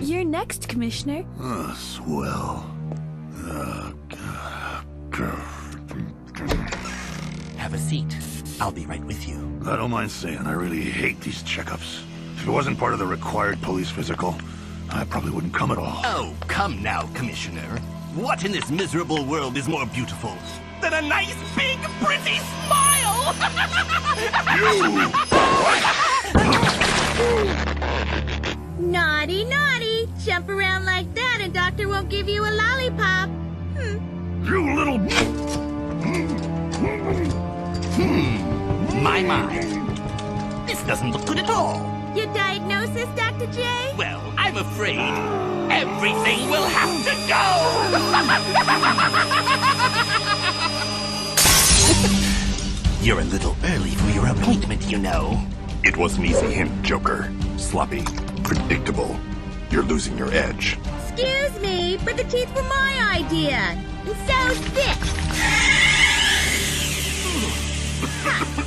You're next, Commissioner. Swell. Have a seat. I'll be right with you. I don't mind saying, I really hate these checkups. If it wasn't part of the required police physical, I probably wouldn't come at all. Oh, come now, Commissioner. What in this miserable world is more beautiful than a nice, big, pretty smile? You! Naughty, naughty. Jump around like that and Doctor won't give you a lollipop. You little... My. This doesn't look good at all. Your diagnosis, Dr. J? Well, I'm afraid everything will have to go! You're a little early for your appointment, you know. It was an easy hint, Joker. Sloppy. Predictable. You're losing your edge. Excuse me, but the teeth were my idea. And so's this.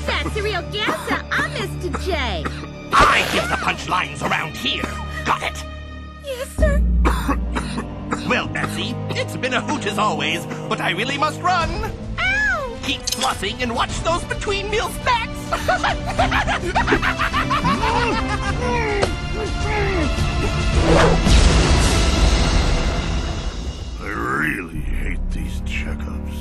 That's a real gasser. I'm Mr. J. I give the punchlines around here. Got it? Yes, sir. Well, Betsy, it's been a hoot as always, but I really must run. Ow! Keep flossing and watch those between-meal snacks. I really hate these checkups.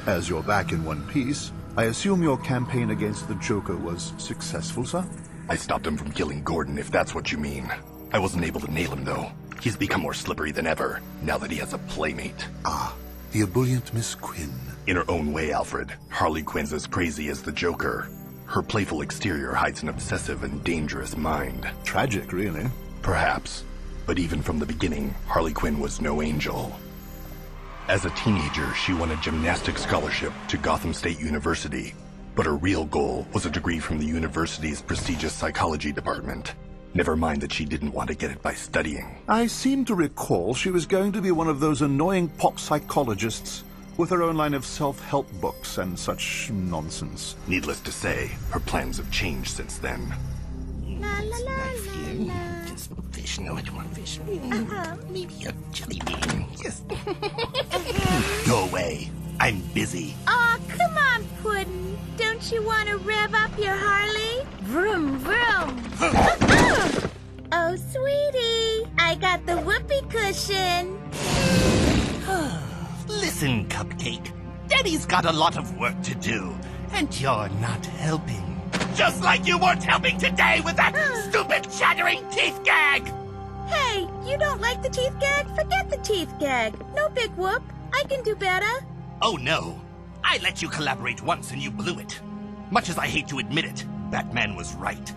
As you're back in one piece, I assume your campaign against the Joker was successful, sir? I stopped him from killing Gordon, if that's what you mean. I wasn't able to nail him, though. He's become more slippery than ever, now that he has a playmate. Ah, the ebullient Miss Quinn. In her own way, Alfred, Harley Quinn's as crazy as the Joker. Her playful exterior hides an obsessive and dangerous mind. Tragic, really. Perhaps. But even from the beginning, Harley Quinn was no angel. As a teenager, she won a gymnastics scholarship to Gotham State University. But her real goal was a degree from the university's prestigious psychology department. Never mind that she didn't want to get it by studying. I seem to recall she was going to be one of those annoying pop psychologists with her own line of self-help books and such nonsense. Needless to say, her plans have changed since then. La la la la la. Just fish. No, I don't want fish. Maybe a jelly bean. Yes. Go away. I'm busy. Aw, come on, Puddin'. Don't you want to rev up your Harley? Vroom, vroom. Oh, sweetie. I got the whoopee cushion. Listen, Cupcake. Daddy's got a lot of work to do, and you're not helping. Just like you weren't helping today with that stupid chattering teeth gag! Hey, you don't like the teeth gag? Forget the teeth gag. No big whoop. I can do better. Oh no. I let you collaborate once and you blew it. Much as I hate to admit it, Batman was right.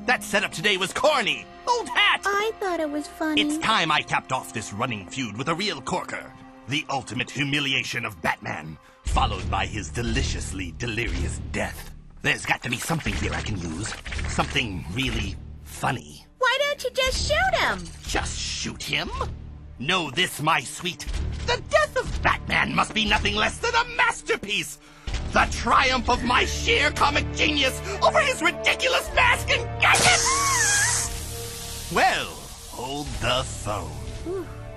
That setup today was corny. Old hat! I thought it was funny. It's time I capped off this running feud with a real corker. The ultimate humiliation of Batman, followed by his deliciously delirious death. There's got to be something here I can use. Something really funny. Why don't you just shoot him? Just shoot him? Know this, my sweet. The death of Batman must be nothing less than a masterpiece. The triumph of my sheer comic genius over his ridiculous mask and gadget. Well, hold the phone.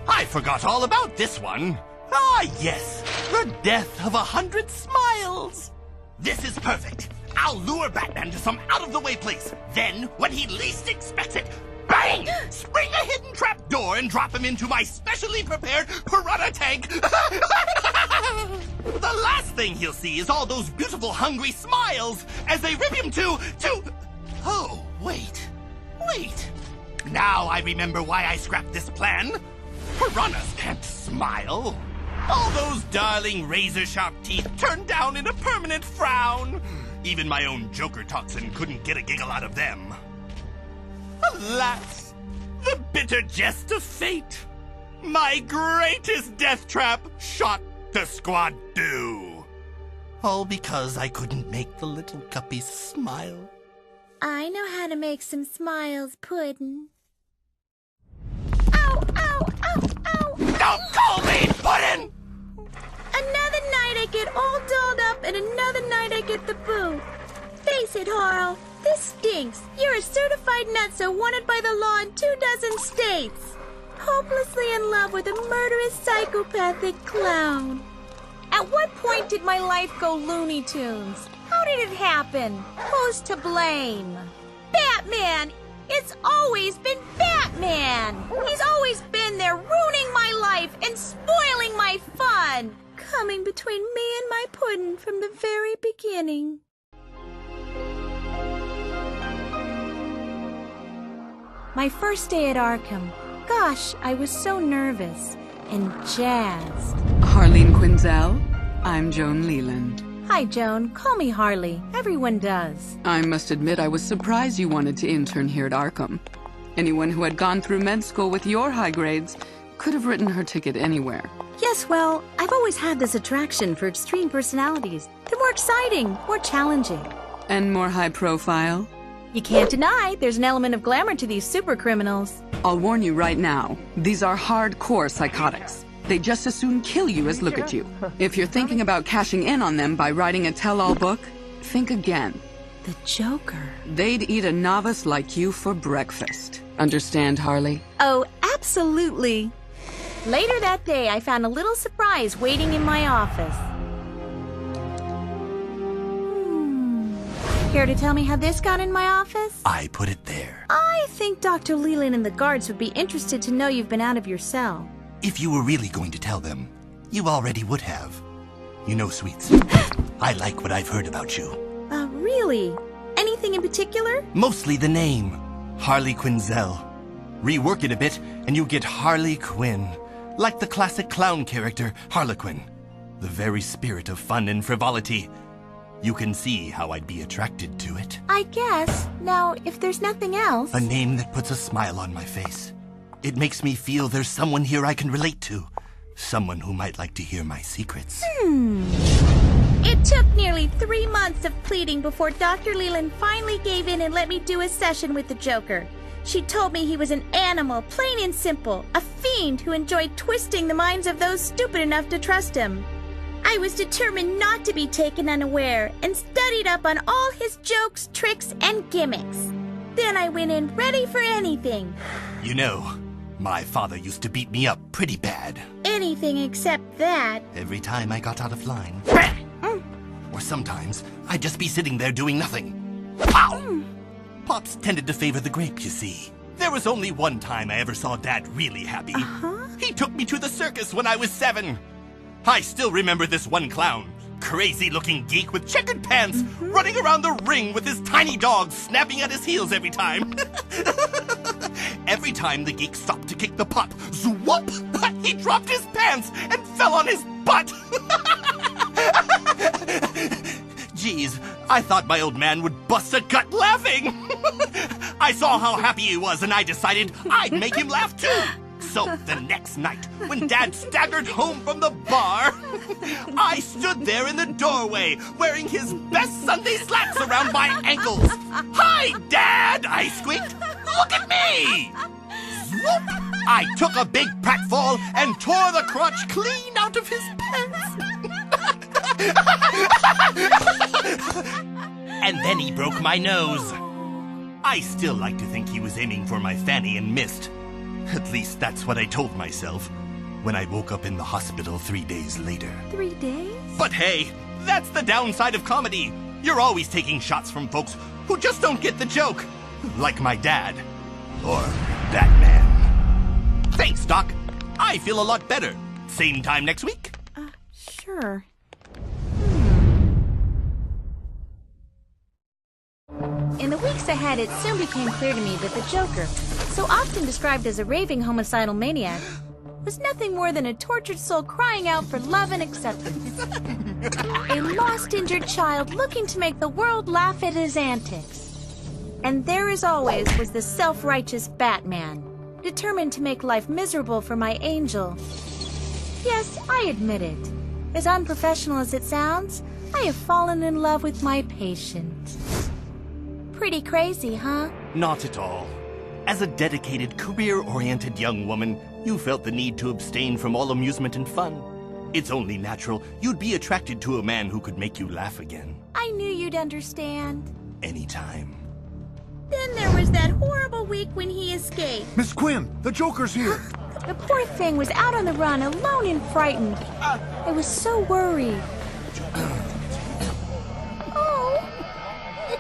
I forgot all about this one. Ah, yes, the death of 100 smiles. This is perfect. I'll lure Batman to some out-of-the-way place. Then, when he least expects it, bang! Spring a hidden trap door and drop him into my specially prepared piranha tank. The last thing he'll see is all those beautiful, hungry smiles as they rip him to... Oh, wait. Now I remember why I scrapped this plan. Piranhas can't smile. All those darling razor-sharp teeth turned down in a permanent frown. Even my own Joker toxin couldn't get a giggle out of them. Alas, the bitter jest of fate. My greatest death trap shot to squad do. All because I couldn't make the little guppies smile. I know how to make some smiles, Puddin'. Ow, ow, ow, ow! Don't call me Puddin'! Another night I get all dolled up, and another night I get the boot. face it, Harl. This stinks. You're a certified nutso wanted by the law in 24 states. Hopelessly in love with a murderous psychopathic clown. At what point did my life go Looney Tunes? How did it happen? Who's to blame? Batman! It's always been Batman! He's always been there ruining my life and spoiling my fun! Coming between me and my puddin' from the very beginning. My first day at Arkham. Gosh, I was so nervous and jazzed. Harleen Quinzel, I'm Joan Leland. Hi, Joan. Call me Harley. Everyone does. I must admit I was surprised you wanted to intern here at Arkham. Anyone who had gone through med school with your high grades could have written her ticket anywhere. Yes, well, I've always had this attraction for extreme personalities. They're more exciting, more challenging. And more high profile? You can't deny there's an element of glamour to these super criminals. I'll warn you right now, these are hardcore psychotics. They'd just as soon kill you as look at you. If you're thinking about cashing in on them by writing a tell-all book, think again. The Joker. They'd eat a novice like you for breakfast. Understand, Harley? Oh, absolutely. Later that day, I found a little surprise waiting in my office. Care to tell me how this got in my office? I put it there. I think Dr. Leland and the guards would be interested to know you've been out of your cell. If you were really going to tell them, you already would have. You know, Sweets, I like what I've heard about you. Really? Anything in particular? Mostly the name, Harley Quinzel. Rework it a bit, and you get Harley Quinn. Like the classic clown character, Harlequin. The very spirit of fun and frivolity. You can see how I'd be attracted to it. I guess. Now, if there's nothing else... A name that puts a smile on my face. It makes me feel there's someone here I can relate to. Someone who might like to hear my secrets. It took nearly 3 months of pleading before Dr. Leland finally gave in and let me do a session with the Joker. She told me he was an animal, plain and simple, a fiend who enjoyed twisting the minds of those stupid enough to trust him. I was determined not to be taken unaware and studied up on all his jokes, tricks, and gimmicks. Then I went in ready for anything. You know, my father used to beat me up pretty bad. Anything except that. Every time I got out of line. Or sometimes I'd just be sitting there doing nothing. Pow! Pops tended to favor the grape, you see. There was only one time I ever saw Dad really happy. He took me to the circus when I was 7. I still remember this one clown. Crazy-looking geek with checkered pants, running around the ring with his tiny dog snapping at his heels every time. Every time the geek stopped to kick the pop, swoop! He dropped his pants and fell on his butt. Geez, I thought my old man would bust a gut laughing. I saw how happy he was and I decided I'd make him laugh too. So the next night, when Dad staggered home from the bar, I stood there in the doorway wearing his best Sunday slacks around my ankles. "Hi, Dad!" I squeaked. "Look at me!" Swoop! I took a big pratfall and tore the crotch clean out of his pants. And then he broke my nose. I still like to think he was aiming for my fanny and missed. At least that's what I told myself when I woke up in the hospital 3 days later. 3 days? But hey, that's the downside of comedy. You're always taking shots from folks who just don't get the joke. Like my dad. Or Batman. Thanks, Doc. I feel a lot better. Same time next week? Sure. In the weeks ahead, it soon became clear to me that the Joker, so often described as a raving homicidal maniac, was nothing more than a tortured soul crying out for love and acceptance. A lost, injured child looking to make the world laugh at his antics. And there, as always, was the self-righteous Batman, determined to make life miserable for my angel. Yes, I admit it. As unprofessional as it sounds, I have fallen in love with my patient. Pretty crazy, huh? Not at all. As a dedicated, career-oriented young woman, you felt the need to abstain from all amusement and fun. It's only natural you'd be attracted to a man who could make you laugh again. I knew you'd understand. anytime. Then there was that horrible week when he escaped. Miss Quinn, the Joker's here. The poor thing was out on the run, alone and frightened. I was so worried. Oh.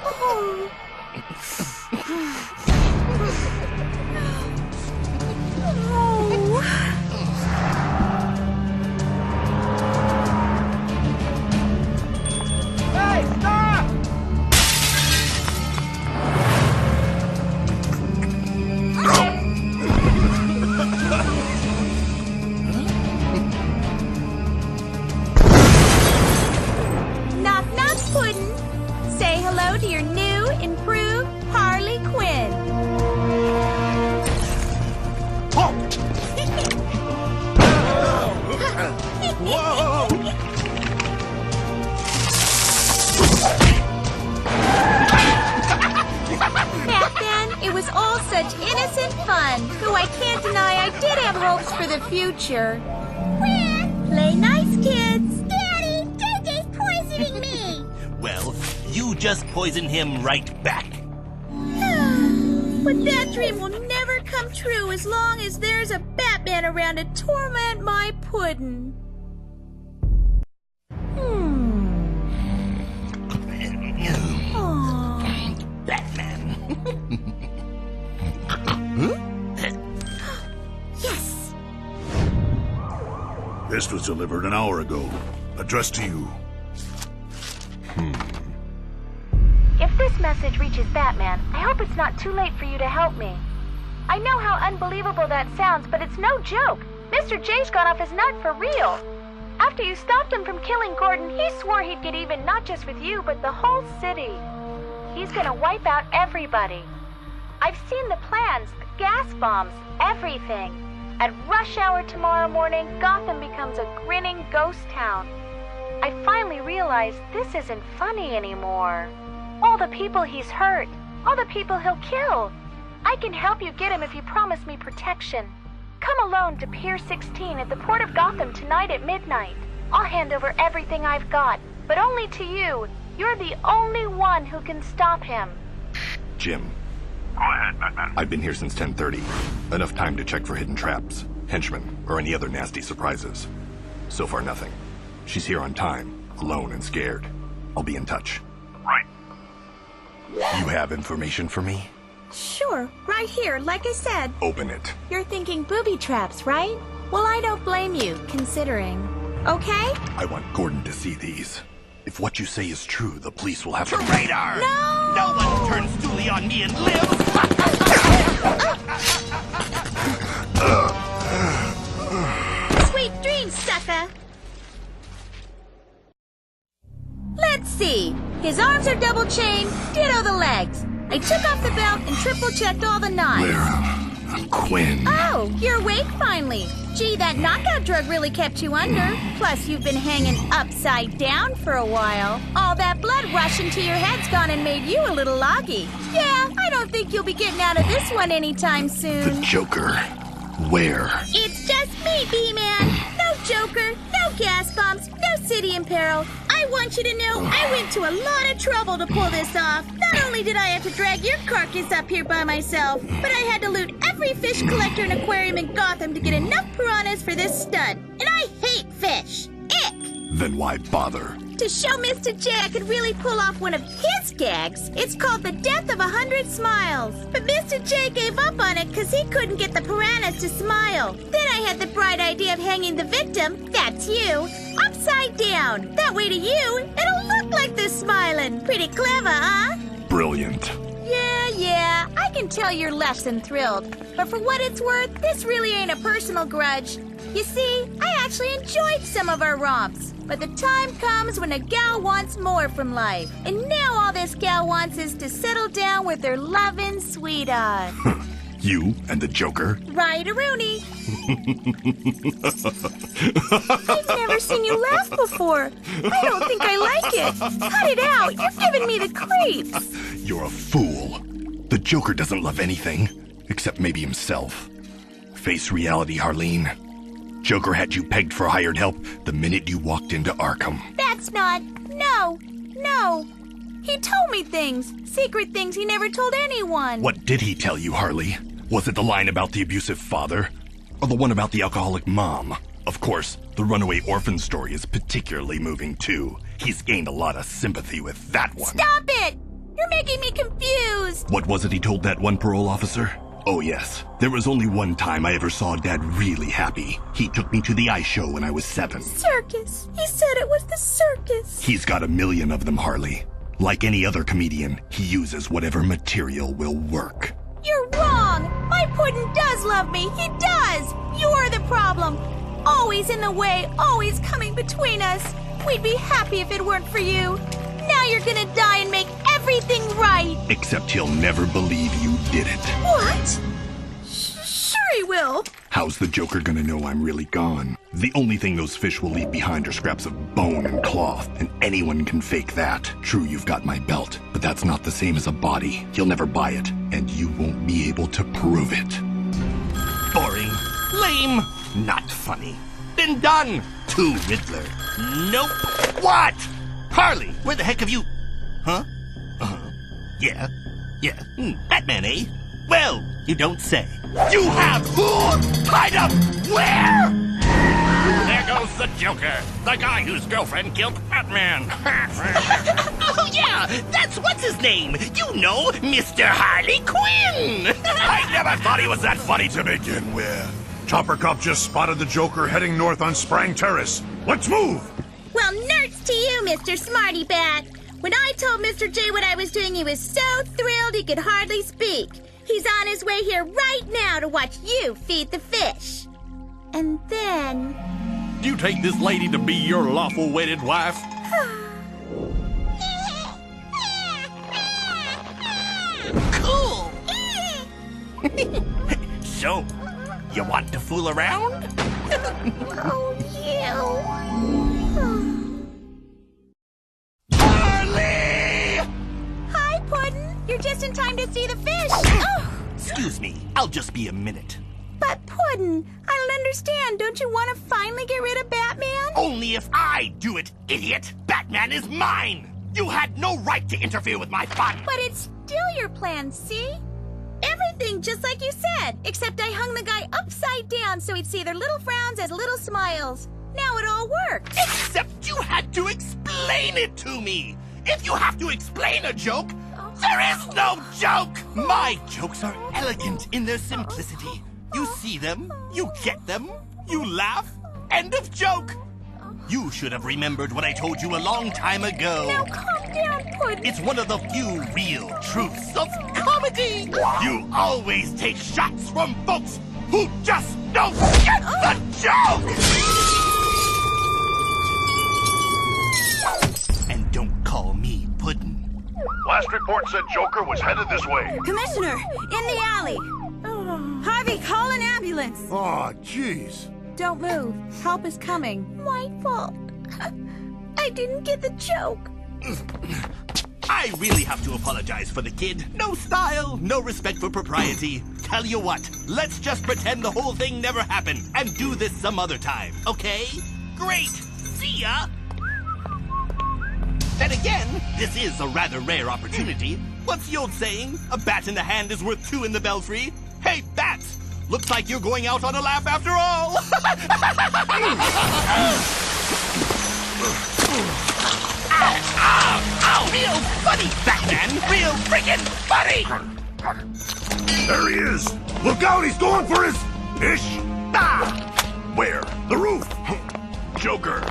Oh. Knock, knock, Puddin'. Say hello to your new, improved Harley Quinn. Back then, it was all such innocent fun, though I can't deny I did have hopes for the future. Play nice, kids. Daddy, JJ's poisoning me. Well, you just poison him right back. But that dream will never come true as long as there's a Batman around to torment my Puddin'. Batman. Yes! This was delivered an hour ago. Addressed to you. If this message reaches Batman, I hope it's not too late for you to help me. I know how unbelievable that sounds, but it's no joke. Mr. J's gone off his nut for real. After you stopped him from killing Gordon, he swore he'd get even not just with you, but the whole city. He's gonna wipe out everybody. I've seen the plans, the gas bombs, everything. At rush hour tomorrow morning, Gotham becomes a grinning ghost town. I finally realized this isn't funny anymore. All the people he's hurt, all the people he'll kill. I can help you get him if you promise me protection. Come alone to Pier 16 at the Port of Gotham tonight at midnight. I'll hand over everything I've got, but only to you. You're the only one who can stop him. Jim, Go ahead, Batman. I've been here since 10:30. Enough time to check for hidden traps, henchmen, or any other nasty surprises. So far, nothing. She's here on time, alone and scared. I'll be in touch. Right. You have information for me? Sure, right here, like I said. Open it. You're thinking booby traps, right? Well, I don't blame you, considering. Okay? I want Gordon to see these. If what you say is true, the police will have to... Radar! No! No one turns duly on me and lives! Sweet dreams, sucker! Let's see. His arms are double chained, ditto the legs. I took off the belt and triple checked all the knots. Lara, Quinn. Oh, you're awake finally. Gee, that knockout drug really kept you under. Plus, you've been hanging upside down for a while. All that blood rushing to your head's gone and made you a little loggy. Yeah, I don't think you'll be getting out of this one anytime The soon. Joker. Where? It's just me, B-Man. No Joker, no gas bombs, no city in peril. I want you to know I went to a lot of trouble to pull this off. Not only did I have to drag your carcass up here by myself, but I had to loot every fish collector and aquarium in Gotham to get enough piranhas for this stunt. And I hate fish. Ick! Then why bother? To show Mr. J I could really pull off one of his gags, it's called the Death of 100 Smiles. But Mr. J gave up on it because he couldn't get the piranhas to smile. Then I had the bright idea of hanging the victim, that's you, upside down. That way to you, it'll look like they're smiling. Pretty clever, huh? Brilliant. Yeah, I can tell you're less than thrilled. But for what it's worth, this really ain't a personal grudge. You see, I actually enjoyed some of our romps. But the time comes when a gal wants more from life. And now all this gal wants is to settle down with her loving sweetheart. You and the Joker? Right, Rooney. I've never seen you laugh before. I don't think I like it. Cut it out. You're giving me the creeps. You're a fool. The Joker doesn't love anything, except maybe himself. Face reality, Harleen. Joker had you pegged for hired help the minute you walked into Arkham. That's not... No. He told me things. Secret things he never told anyone. What did he tell you, Harley? Was it the line about the abusive father? Or the one about the alcoholic mom? Of course, the runaway orphan story is particularly moving too. He's gained a lot of sympathy with that one. Stop it! You're making me confused. What was it he told that one parole officer? Oh yes, there was only one time I ever saw Dad really happy. He took me to the ice show when I was 7. Circus. He said it was the circus. He's got a million of them, Harley. Like any other comedian, he uses whatever material will work. You're wrong. My puddin' does love me. He does. You're the problem. Always in the way, always coming between us. We'd be happy if it weren't for you. Now you're gonna die and make everything right. Except he'll never believe you did it. What? Sure he will. How's the Joker gonna know I'm really gone? The only thing those fish will leave behind are scraps of bone and cloth, and anyone can fake that. True, you've got my belt, but that's not the same as a body. He'll never buy it, and you won't be able to prove it. Boring. Lame. Not funny. Been done. To Riddler. Nope. What? Harley, where the heck have you... Huh? Yeah. Batman, eh? Well, you don't say. You have who? Tied up where? There goes the Joker, the guy whose girlfriend killed Batman. Oh yeah, that's what's his name. You know, Mr. Harley Quinn. I never thought he was that funny to begin with. Chopper Cop just spotted the Joker heading north on Sprang Terrace. Let's move! Well, nerds to you, Mr. Smarty Bat. When I told Mr. J what I was doing, he was so thrilled he could hardly speak. He's on his way here right now to watch you feed the fish. And then... You take this lady to be your lawful wedded wife? Cool. So, you want to fool around? Oh, Harley! Hi, Puddin'. You're just in time to see the fish. Oh. Excuse me, I'll just be a minute. But Puddin', I don't understand. Don't you want to finally get rid of Batman? Only if I do it, idiot! Batman is mine! You had no right to interfere with my fun! But it's still your plan, see? Everything just like you said, except I hung the guy upside down so he'd see their little frowns as little smiles. Now it all worked. Except you had to explain it to me! If you have to explain a joke, there is no joke! My jokes are elegant in their simplicity. You see them, you get them, you laugh, end of joke! You should have remembered what I told you a long time ago. Now calm down, Puddin'. It's one of the few real truths of comedy. You always take shots from folks who just don't get the joke! And don't call me Puddin'. Last report said Joker was headed this way. Commissioner, in the alley. Harvey, call an ambulance. Aw, jeez. Don't move. Help is coming. My fault. I didn't get the joke. I really have to apologize for the kid. No style, no respect for propriety. Tell you what, let's just pretend the whole thing never happened and do this some other time, okay? Great! See ya! Then again, this is a rather rare opportunity. What's the old saying? A bat in the hand is worth 2 in the belfry. Hey, bats! Looks like you're going out on a laugh after all! Ow! Real funny, Batman! Real freaking funny! There he is! Look out, he's going for his fish! Ah! Where? The roof! Joker!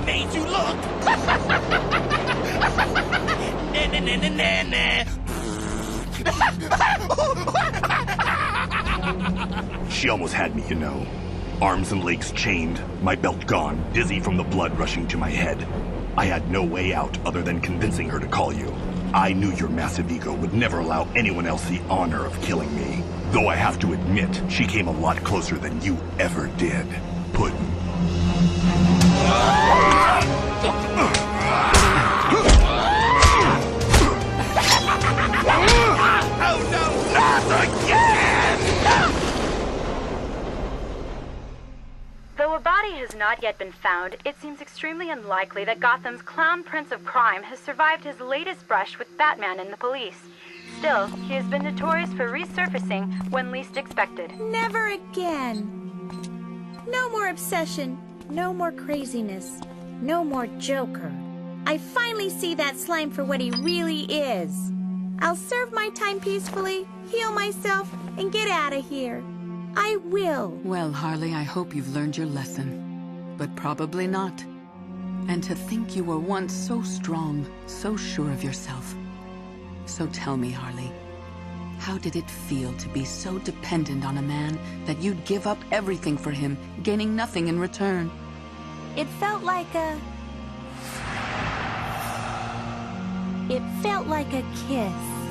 Made you look! She almost had me, you know. Arms and legs chained, my belt gone, dizzy from the blood rushing to my head. I had no way out other than convincing her to call you. I knew your massive ego would never allow anyone else the honor of killing me. Though I have to admit, she came a lot closer than you ever did. Puddin'. Oh no, not again! Though a body has not yet been found, it seems extremely unlikely that Gotham's clown prince of crime has survived his latest brush with Batman and the police. Still, he has been notorious for resurfacing when least expected. Never again. No more obsession, no more craziness, no more Joker. I finally see that slime for what he really is. I'll serve my time peacefully, heal myself, and get out of here. I will. Well, Harley, I hope you've learned your lesson. But probably not. And to think you were once so strong, so sure of yourself. So tell me, Harley, how did it feel to be so dependent on a man that you'd give up everything for him, gaining nothing in return? It felt like a... It felt like a kiss.